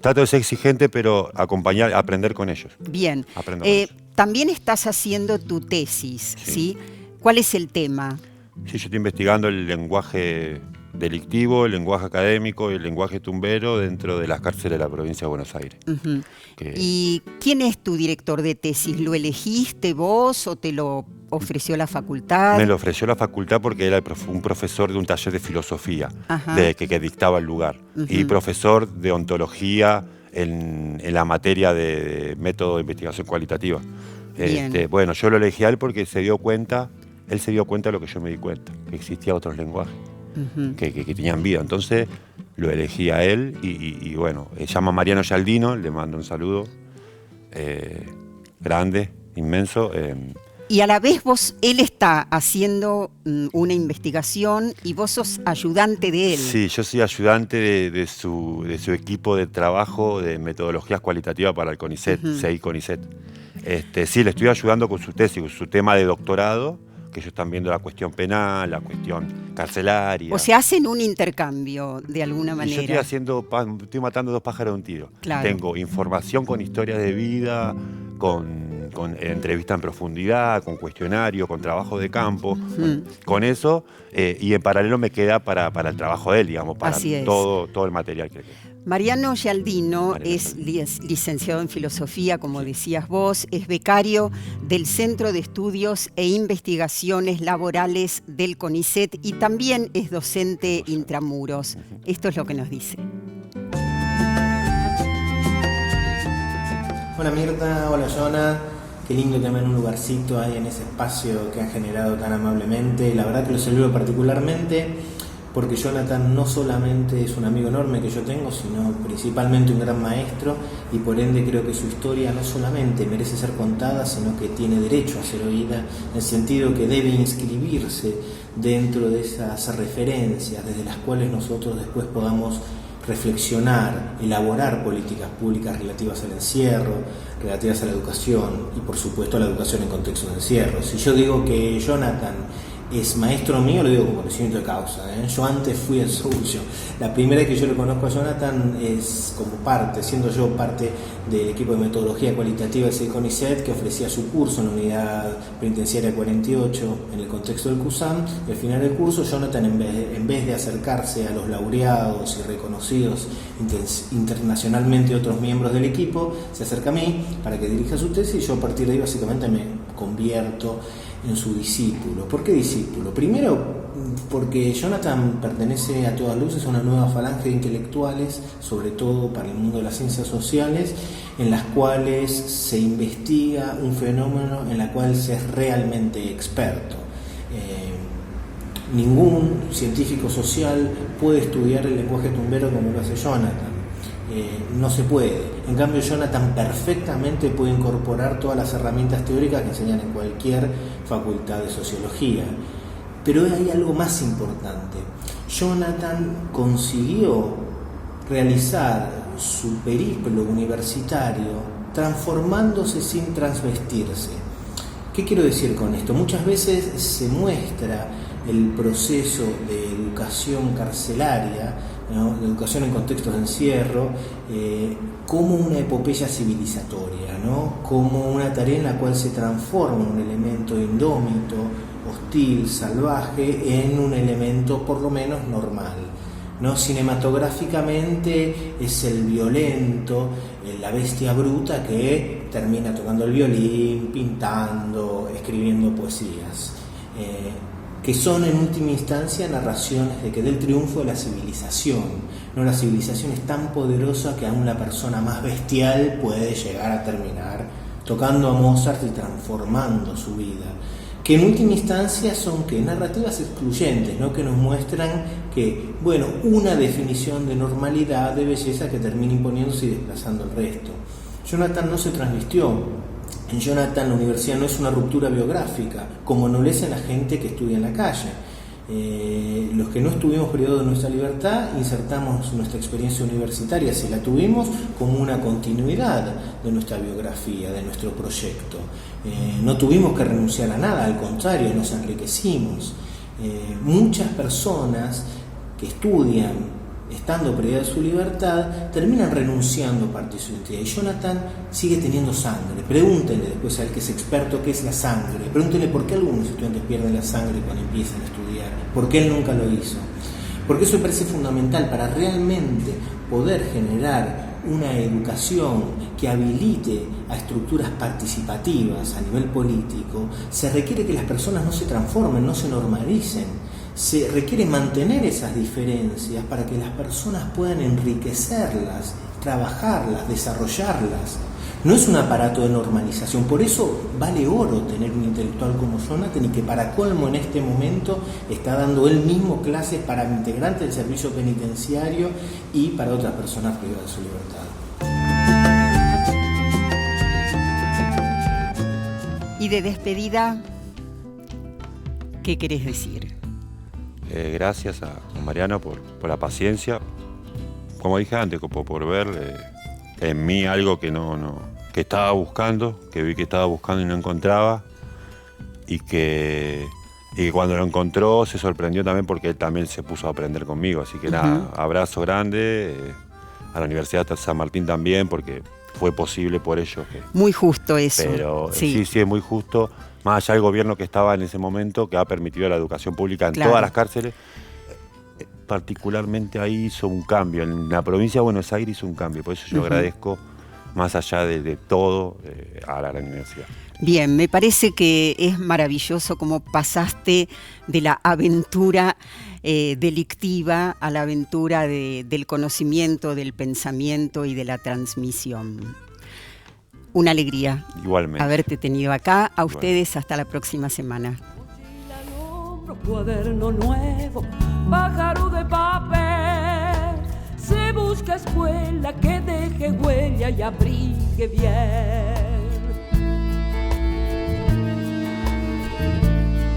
trato de ser exigente, pero aprender con ellos. Bien. Aprendo con ellos. También estás haciendo tu tesis, ¿sí? ¿Cuál es el tema? Sí, yo estoy investigando el lenguaje delictivo, el lenguaje académico y el lenguaje tumbero dentro de las cárceles de la provincia de Buenos Aires. Uh-huh. ¿Y quién es tu director de tesis? ¿Lo elegiste vos o te lo ofreció la facultad? Me lo ofreció la facultad porque era un profesor de un taller de filosofía que dictaba el lugar. Uh-huh. Y profesor de ontología en la materia de método de investigación cualitativa. Bueno, yo lo elegí a él porque él se dio cuenta de lo que yo me di cuenta, que existían otros lenguajes. Uh-huh. que tenían vida, entonces lo elegí a él y bueno, se llama Mariano Gialdino, le mando un saludo grande, inmenso. Y a la vez él está haciendo una investigación y vos sos ayudante de él. Sí, yo soy ayudante de su equipo de trabajo de metodologías cualitativas para el CONICET, CI CONICET. Sí, le estoy ayudando con su tesis, con su tema de doctorado, que ellos están viendo la cuestión penal, la cuestión carcelaria. O sea, hacen un intercambio de alguna manera. Y yo estoy matando dos pájaros de un tiro. Claro. Tengo información con historias de vida, con entrevista en profundidad, con cuestionario, con trabajo de campo. Con eso, y en paralelo me queda para el trabajo de él, digamos, para todo el material que queda. Mariano Gialdino es licenciado en filosofía, como decías vos, es becario del Centro de Estudios e Investigaciones Laborales del CONICET y también es docente intramuros. Esto es lo que nos dice. Hola Mirta, hola Jonah, qué lindo tener un lugarcito ahí en ese espacio que han generado tan amablemente. La verdad que lo saludo particularmente porque Jonathan no solamente es un amigo enorme que yo tengo, sino principalmente un gran maestro, y por ende creo que su historia no solamente merece ser contada, sino que tiene derecho a ser oída, en el sentido que debe inscribirse dentro de esas referencias desde las cuales nosotros después podamos reflexionar, elaborar políticas públicas relativas al encierro, relativas a la educación y por supuesto a la educación en contexto de encierro. Si yo digo que Jonathan es maestro mío, lo digo con conocimiento de causa, Yo antes fui el suyo. La primera vez que yo lo conozco a Jonathan es como siendo yo parte del equipo de metodología cualitativa del CONICET, que ofrecía su curso en la unidad penitenciaria 48 en el contexto del CUSAM. Y al final del curso, Jonathan, en vez de acercarse a los laureados y reconocidos internacionalmente otros miembros del equipo, se acerca a mí para que dirija su tesis, y yo a partir de ahí básicamente me convierto en su discípulo. ¿Por qué discípulo? Primero, porque Jonathan pertenece a todas luces a una nueva falange de intelectuales, sobre todo para el mundo de las ciencias sociales, en las cuales se investiga un fenómeno en el cual se es realmente experto. Ningún científico social puede estudiar el lenguaje tumbero como lo hace Jonathan. No se puede. En cambio, Jonathan perfectamente puede incorporar todas las herramientas teóricas que enseñan en cualquier facultad de sociología. Pero hay algo más importante. Jonathan consiguió realizar su periplo universitario transformándose sin transvestirse. ¿Qué quiero decir con esto? Muchas veces se muestra el proceso de educación carcelaria, ¿no?, de educación en contextos de encierro, como una epopeya civilizatoria, ¿no?, como una tarea en la cual se transforma un elemento indómito, hostil, salvaje, en un elemento por lo menos normal, ¿no? Cinematográficamente es el violento, la bestia bruta que termina tocando el violín, pintando, escribiendo poesías, que son en última instancia narraciones del triunfo de la civilización. ¿No? La civilización es tan poderosa que aún la persona más bestial puede llegar a terminar tocando a Mozart y transformando su vida. que en última instancia son que narrativas excluyentes, ¿no? Que nos muestran que, bueno, una definición de normalidad, de belleza que termina imponiéndose y desplazando el resto. Jonathan no se transvistió. En Jonathan la universidad no es una ruptura biográfica, como no lo es en la gente que estudia en la calle. Los que no estuvimos periodo de nuestra libertad insertamos nuestra experiencia universitaria, si la tuvimos, como una continuidad de nuestra biografía, de nuestro proyecto. No tuvimos que renunciar a nada, al contrario, nos enriquecimos. Muchas personas que estudian estando privada de su libertad, terminan renunciando parte de su identidad. Y Jonathan sigue teniendo sangre. Pregúntenle después al que es experto qué es la sangre. Pregúntenle por qué algunos estudiantes pierden la sangre cuando empiezan a estudiar. ¿Por qué él nunca lo hizo? Porque eso me parece fundamental para realmente poder generar una educación que habilite a estructuras participativas a nivel político. Se requiere que las personas no se transformen, no se normalicen. Se requiere mantener esas diferencias para que las personas puedan enriquecerlas, trabajarlas, desarrollarlas. No es un aparato de normalización, por eso vale oro tener un intelectual como Jonathan y que para colmo en este momento está dando él mismo clases para integrantes del servicio penitenciario y para otras personas privadas de su libertad. Y de despedida, ¿qué querés decir? Gracias a Mariana por la paciencia, como dije antes, por ver en mí algo que que estaba buscando, que vi que estaba buscando y no encontraba, y que cuando lo encontró se sorprendió también porque él también se puso a aprender conmigo, así que nada, abrazo grande a la Universidad de San Martín también, porque fue posible por ellos. Muy justo eso. Pero sí, es muy justo. Más allá del gobierno que estaba en ese momento, que ha permitido la educación pública en todas las cárceles, particularmente ahí hizo un cambio. En la provincia de Buenos Aires hizo un cambio. Por eso yo agradezco, más allá de todo, a la universidad. Bien, me parece que es maravilloso cómo pasaste de la aventura delictiva a la aventura del conocimiento, del pensamiento y de la transmisión. Una alegría igualmente haberte tenido acá. A ustedes hasta la próxima semana. Cuaderno nuevo, pájaro de papel, se busca escuela que deje huella y abrigue bien.